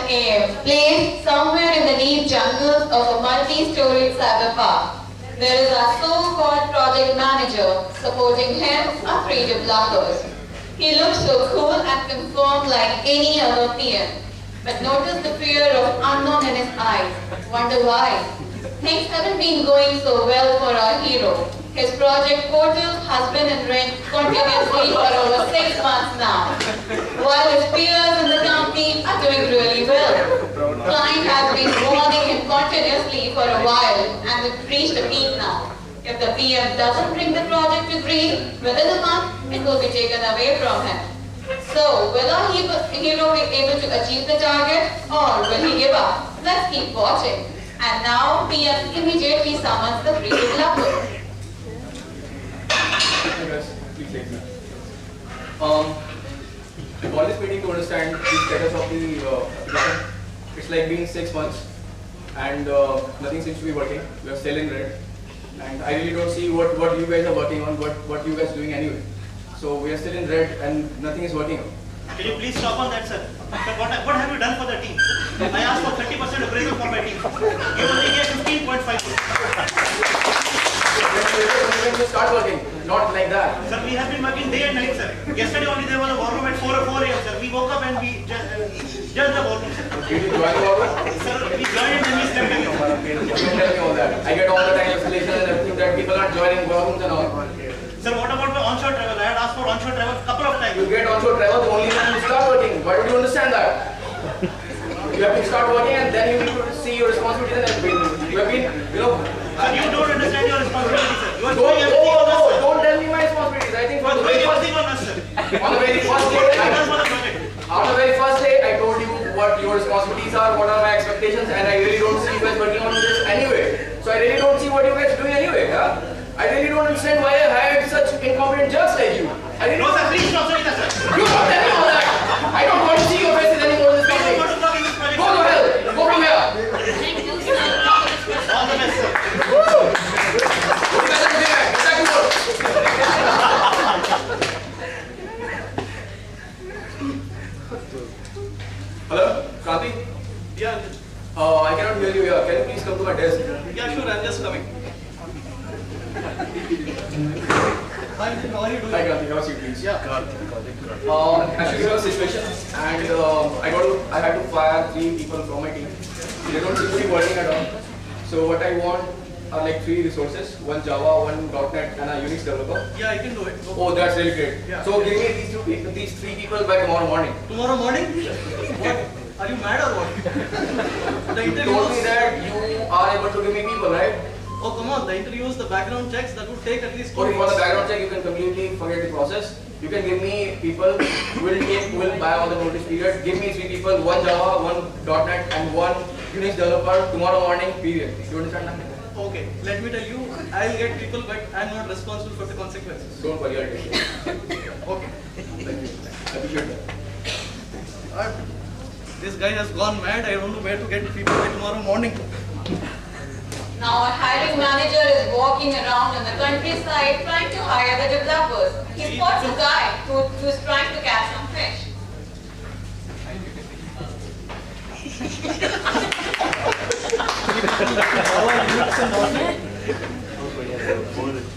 placed somewhere in the deep jungles of a multi-storied cyber park. There is a so-called project manager. Supporting him are 3 developers. He looks so cool and conformed like any other PM. But notice the fear of unknown in his eyes. Wonder why? Things haven't been going so well for our hero. His project Portal has been in rent continuously for over 6 months now, while his peers in the company are doing really well. Client has been warning him continuously for a while, and we've reached a peak now. If the PM doesn't bring the project to green within a month, it will be taken away from him. So, will our hero be able to achieve the target, or will he give up? Let's keep watching. And now, PM immediately summons the 3 developers. I'm always waiting to understand the status of the application. It's like being 6 months and nothing seems to be working. We are still in red, and I really don't see what you guys are working on, what you guys are doing anyway. So we are still in red and nothing is working. Can you please stop on that, sir? What have you done for the team? I asked for 30% appraisal for my team. You only get 15.5%. When you start working, not like that. Sir, we have been working day and night, sir. Yesterday only there was a war room at 4 a.m., sir. We woke up and we judged the war room, sir. Did you join the war room? Sir, we joined and we slept again. Don't tell me all that. I get all the time escalation and everything that people are joining war rooms and all. Sir, what about the onshore travel? I had asked for onshore travel a couple of times. You get onshore travel only when you start working. Why don't you understand that? You have to start working and then you need to see your responsibilities and everything. You have been, Sir, you don't understand your responsibility, sir. You are doing everything on us, sir. Don't tell me my responsibilities. I think You are doing everything on us, sir. on the very first day, on the very first day, I told you what your responsibilities are, what are my expectations, and I really don't see you guys working on this anyway. So I really don't see what you guys are doing anyway. Yeah? I really don't understand why I hired such incompetent jerks like you. No, sir, please stop saying that, sir. You don't tell me all that. I don't want to see your faces anymore in this I meeting. don't want to talk in this project. Go to hell. Go from here. All the best, sir. Hello, Kranti? Yeah, I cannot hear you here. Can you please come to my desk? yeah, sure, I'm just coming. Hi, how are you doing? Hi, Kranti. Have a seat, please. Yeah. Actually, we have a situation, and I had to fire 3 people from my team. They don't seem to be working at all. So what I want are like 3 resources: 1 Java, 1 .NET, and a Unix developer. Yeah, I can do it. Oh, that's really great. Yeah. So give me these 3 people by tomorrow morning. Tomorrow morning? What? Are you mad or what? The You interview told me that you are able to give me people, right? Oh, come on. The interviews, the background checks, that would take at least 2 Okay, for the weeks. background check, you can completely forget the process. You can give me people who will buy all the notice period. Give me 3 people: 1 Java, 1 .NET, and 1 Unix developer tomorrow morning. Period. You understand that? Okay, let me tell you, I'll get people, but I'm not responsible for the consequences. Don't worry, I'll take it. Okay. Thank you. I appreciate that. This guy has gone mad. I don't know where to get people by tomorrow morning. Now a hiring manager is walking around in the countryside trying to hire the developers. He spots a guy who's trying to catch some fish.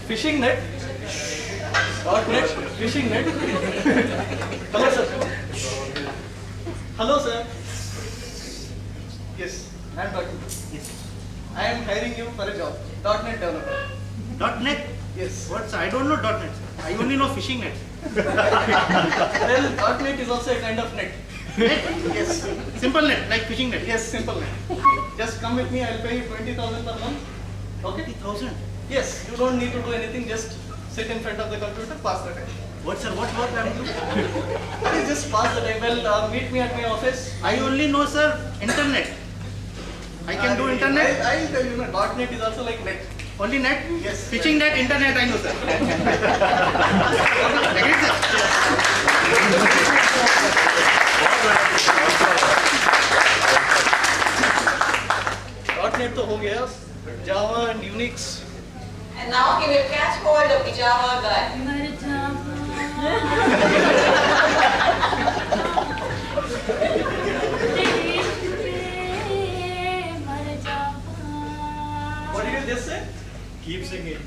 Fishing net? .NET? Fishing net? Hello, sir. Hello, sir. Yes, I am talking. Yes. I am hiring you for a job. .NET developer. .NET? Yes. What? I don't know .NET. I only know fishing net. Well, .NET is also a kind of net. Net? Yes. Simple net, like fishing net. Yes, simple net. Just come with me. I'll pay you 20,000 per month. Okay? 20,000. Yes. You don't need to do anything. Just sit in front of the computer, pass the time. What, sir? What work I am doing? Please just pass the time. Well, meet me at my office. I only know, sir, internet. I can do internet. I'll tell you, .NET is also like net. Only net? Yes. Fishing net, internet, I know, sir. Agreed, sir? .NET तो हो गया. Java and Unix. And now he will catch hold of the Java guy. Keep singing.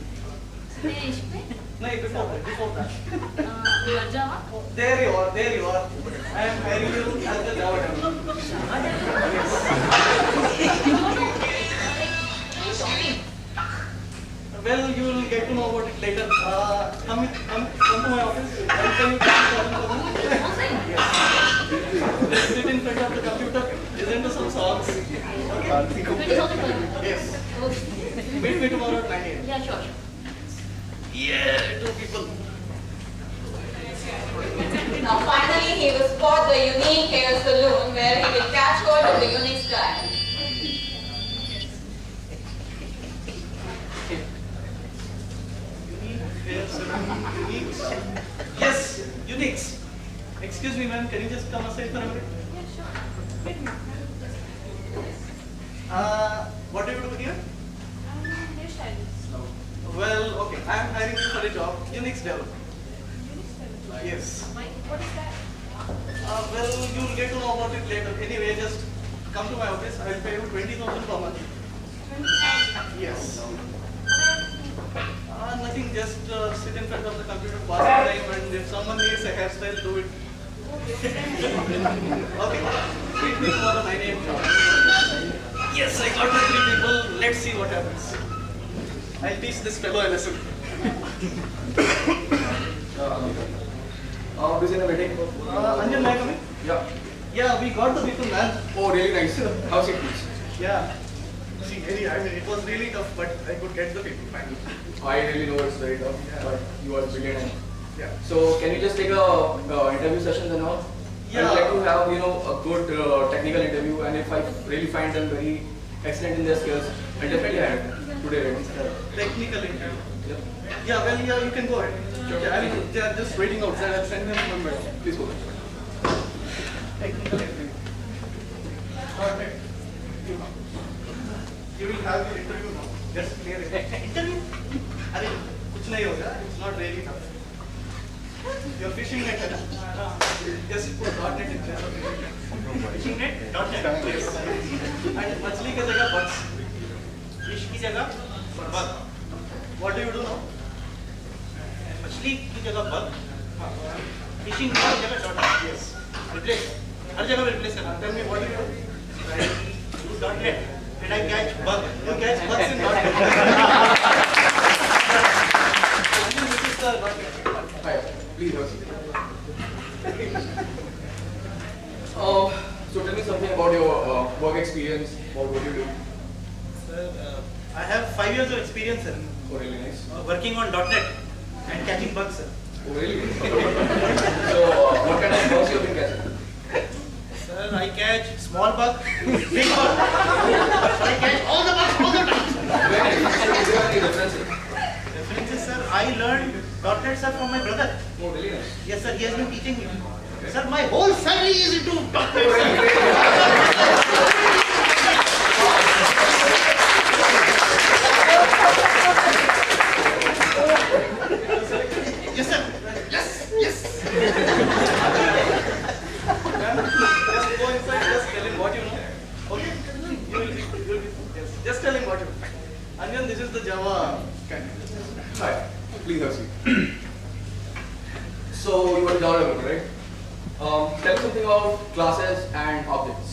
देश पे No, before that. Java. There you are. I am hiring you as the Java developer. Well, you will get to know about it later. Come to my office. I'll tell you yes. Just sit in front of the computer, listen to some songs. Okay? Yes. Meet me tomorrow at 9 a.m. Yeah, sure. Yeah, 2 people. Now finally he will spot the unique hair salon where he will catch hold of the unique style. Yes, Unix. Excuse me, ma'am. Can you just come aside for a minute? What do you do here? Well, okay. I am hiring you for a job. Unix developer. Yes. What is that? Well, you will get to know about it later. Anyway, just come to my office. I will pay you 20,000 per month. Yes. Nothing. Just sit in front of the computer, pass the time, and if someone needs a hairstyle, do it. Okay. Meet me tomorrow 9 a.m. Yes, I got the 3 people. Let's see what happens. I'll teach this fellow a lesson. Who's in the wedding? Anjan, may I come in? Yeah. Yeah, we got the people, man. Oh, really nice. How's it, please? Yeah. See, I mean, it was really tough, but I could get the people finally. I really know it's very tough, Yeah. but you are brilliant. Yeah. So, can you just take a interview sessions and all? Yeah. I'd like to have, a good technical interview, and if I really find them very excellent in their skills, I'll definitely hire them today. Right? Technical interview. Yep. Yeah, well, yeah, you can go ahead. Sure. Yeah, they are just waiting outside. I'll send them number. Please go. Technical interview. Alright. You will have your interview now. Just clear it. Interview? अरे कुछ नहीं होगा. It's not really tough. Your fishing net है ना? Just put .net in there. Fishing net? .net. Yes. And मछली की जगह bugs. Fish की जगह bug. What do you do now? मछली की जगह bug. Fishing की जगह .net. Yes. Replace. हर जगह replace करना. Tell me what do you do? Do .net. Did I catch bug? You catch bugs in .net. This is the .net. Hi, please have a seat. So tell me something about your work experience, or what you do. Sir, I have 5 years of experience, sir, Oh, really nice. working on .NET and catching bugs, sir. Oh, really? So, what kind of bugs you have been catching? Sir, I catch small bug, big bug. I catch all the bugs all the time. Very nice. So, is there any differences? Differences, sir, I learned .NET, sir, from my brother. Oh, really nice. Yes, sir, he has been teaching me. Sir, my whole family is into .NET, sir. Yes, sir. Yes. Just go inside, just tell him what you know. Okay? You will be, yes. Just tell him what you know. Anjan, this is the Java candidate. Hi, please have a seat. So, you are a Java developer, right? Tell me something about classes and objects.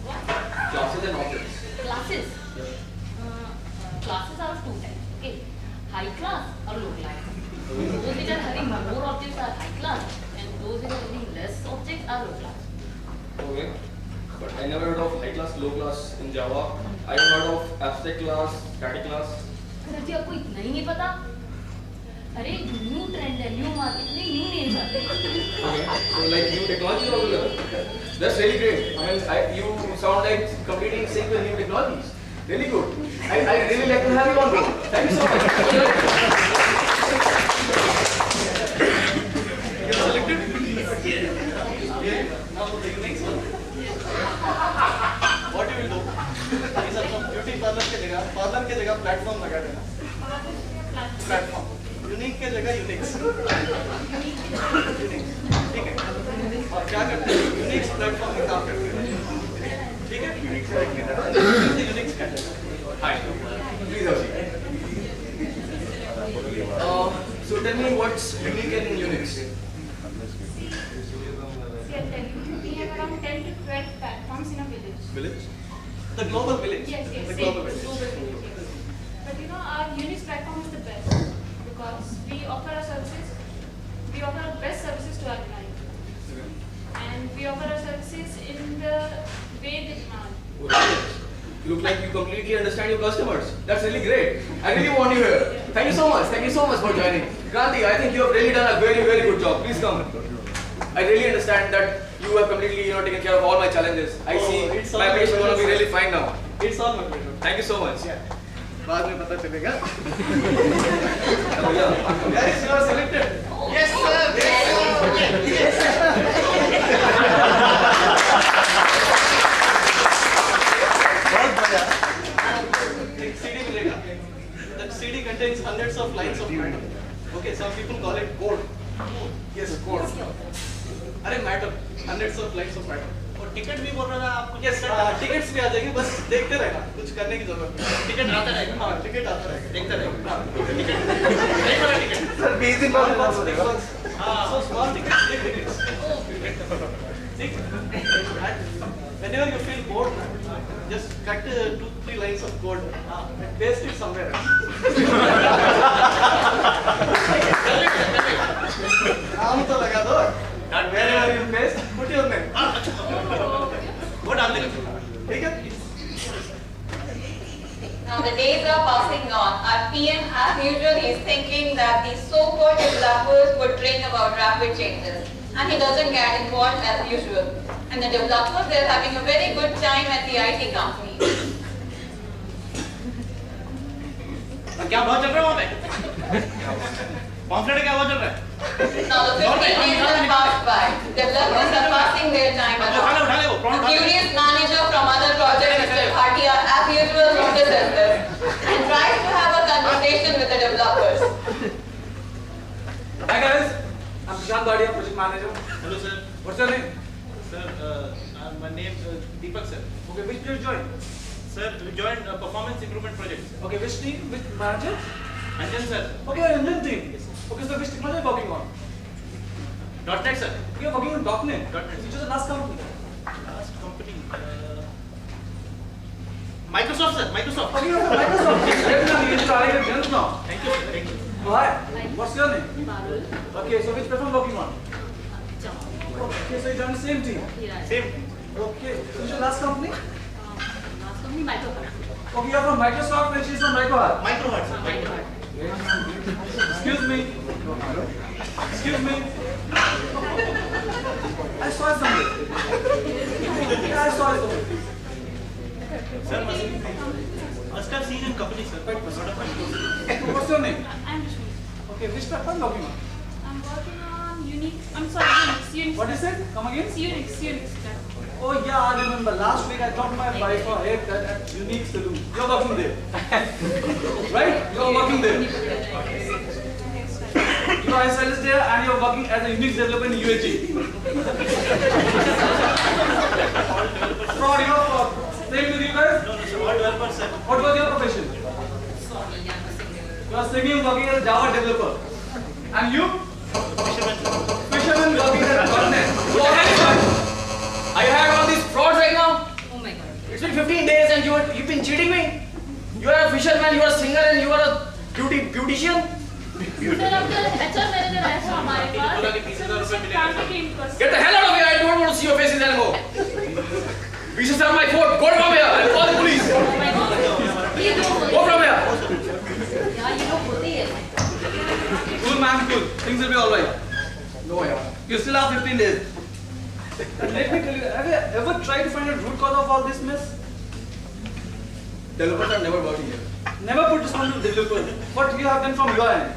What? Classes and objects. Classes. Classes are of 2 types. Okay. High class or low class. Those which are having more objects are high class, and those which are having less objects are low class. Okay. But I never heard of high class, low class in Java. I have heard of abstract class, static class. Sir ji आपको इतना ही नहीं पता? अरे new trend है, new market में new names आते हैं. Okay. So like new technology or that's really great. I mean, you sound like completely in sync with new technologies. Really good. I really like to have you on board. Thank you so much. You're selected? Yeah. Now the next one. What you will do? Is a beauty parlor के जगह platform लगा देना. Platform. Unique के जगह Unix. ठीक है. और क्या करते हैं? Unix platform में काम करते हैं. ठीक है? Unix category. Hi. Please have a seat. what's unique in Unix? See, I'll tell you, we have around 10 to 12 platforms in a village. Village? The global village. Yes, yes, The same, global village. global village, yes. But you know, our Unix platform is the best because we offer our services, we offer our best services to our clients. And we offer our services in the way they demand. You look like you completely understand your customers. That's really great. I really want you here. Thank you so much. Thank you so much for joining. Kranti, I think you have really done a very, very good job. Please come. I really understand that you have completely, taken care of all my challenges. I see it's all my application is my going to be pleasure. really fine now. It's all my pleasure. Thank you so much. बाद में पता चलेगा. Guys, you are selected. Yes, sir. बहुत बढ़िया. एक CD मिलेगा. That CD contains hundreds of lines of matter. Okay, some people call it code. Yes, code. अरे matter, hundreds of lines of matter. और टिकट भी बोल रहा था आपको. Yes, tickets भी आ जाएंगे. बस देखते रहना. कुछ करने की जरूरत नहीं. टिकट आता रहेगा. हाँ, ticket आता रहेगा. देखते रहेगा. टिकट. नहीं वाला टिकट. Sir, basic हाँ. So small tickets, big tickets. See? And whenever you feel bored, just cut 2-3 lines of code and paste it somewhere else. नाम तो लगा दो. And wherever you paste, put your name. वो डाल देगा. ठीक है? Now the days are passing on. Our PM, as usual, is thinking that the so-called developers would bring about rapid changes, and he doesn't get involved as usual. And the developers, they're having a very good time at the IT company. क्या बहुत चल रहा है वहाँ पे? Pamphlet क्या बहुत चल रहा है? Now the 15 days have passed by. Developers are passing their time उठा ले along. वो The प्रॉन उठा ले. curious manager from other project, Mr. Bhatia, as usual, notices this and tries to have a conversation with the developers. Hi guys, I'm Prashant Bhatia, project manager. Hello sir. What's your name? Sir, my name Deepak sir. Okay, which project you joined? Sir, we joined performance improvement project. Okay, which team? Which manager? Anjan sir. Okay, Indian team. Okay, so which technology are you working on? .NET sir. You're working on .NET. .NET. Which is the last company? Last company. Microsoft sir. Microsoft. Okay, you're from Microsoft. Definitely, you try it again now. Thank you sir. Thank you. Hi, what's your name? Parul. Okay, so which platform working on? Java. Okay, so you joined the same team. Yeah. Same. Okay, so which is your last company? Last company Microsoft. Okay, you're from Microsoft and she's from Microsoft. Microhertz. Microsoft. Excuse me. Excuse me. I saw it somewhere. Yeah, I saw it somewhere. Sir, must have seen in company sir. But not a Microsoft. What's your name? I'm Rashmi. Okay, which platform working on? I'm working on Unix. I'm sorry, Unix. What is it? Come again? Unix platform. Oh yeah, I remember. Last week I dropped my wife for haircut at Unique Salon. You're working there. Right? You're working there. You are a sales there and you're working as a Unix developer in UAG. Fraud, you're fraud. Same with you guys? No, sir. All developers sir. What was your profession? Sorry, I'm a singer. You are singing working as a Java developer. And you? Fisherman sir. Fisherman working as a .NET. So anyone? Are you having all these frauds right now? Oh my god. It's been 15 days and you've been cheating me. You are a fisherman, you are a singer and you are a beautician. Sir अब तो HR manager है sir हमारे पास बोला कि 30,000 रुपए मिलेगा काम sir. की टीम पर Get the hell out of here, I don't want to see your faces anymore. Pieces are my fault, go from here, I'll call the police. Oh my god. ये लोग Go from here. यार ये लोग होते ही है. Cool man, cool. Things will be alright. No, yeah. You still have 15 days. And let me tell you, have you ever tried to find a root cause of all this mess? Developers are never working here. Never put this on to the developer. What you have done from your end?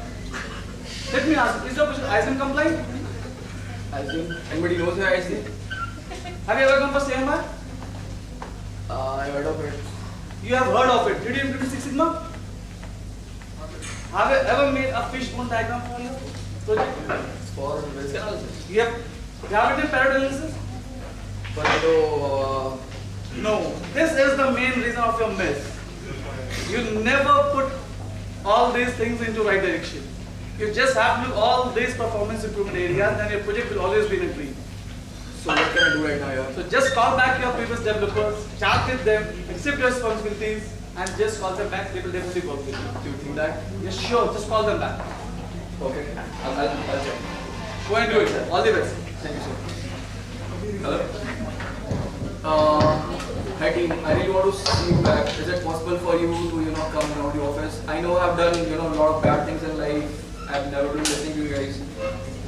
Let me ask, is your position ISM compliant? ISM? Anybody knows where ISM? Have you ever gone for CMI? I heard of it. You have heard of it. Did you implement Six Sigma? Have you ever made a fishbone diagram for your project? For risk analysis? Yep. You have it in parallel analysis? But no. This is the main reason of your mess. You never put all these things into right direction. You just have to do all these performance improvement areas, then your project will always be in a green. So what can I do right now, yeah? So just call back your previous developers, chat with them, accept your responsibilities, and just call them back. They will definitely work with you. Do you think that? Yes, sure. Just call them back. Okay. I'll check. Go and do it, sir. All the best. Thank you, sir. Hello? Hi team, I really want to see you back. Is it possible for you to, come around the office? I know I've done, a lot of bad things in life. I've never been listening to you guys.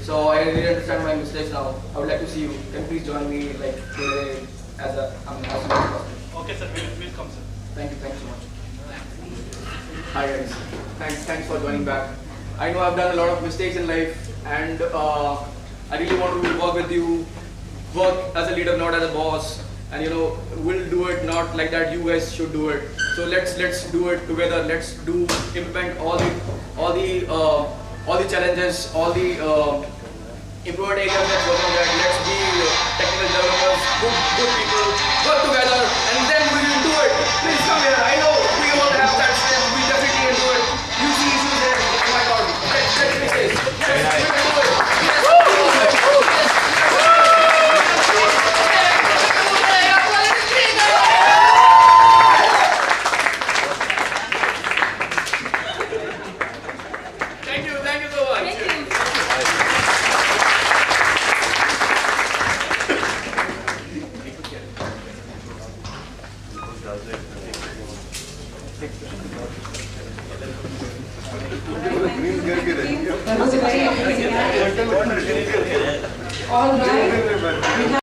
So I really understand my mistakes now. I would like to see you. Can you please join me like today as soon as possible? Okay, sir. We'll come, sir. Thank you so much. Hi guys, thanks for joining back. I know I've done a lot of mistakes in life, and I really want to work with you, work as a leader, not as a boss, and we'll do it not like that. You guys should do it. So let's do it together. Let's implement all the challenges, all the improvement areas. Let's work on that. Let's be technical developers, good people, work together.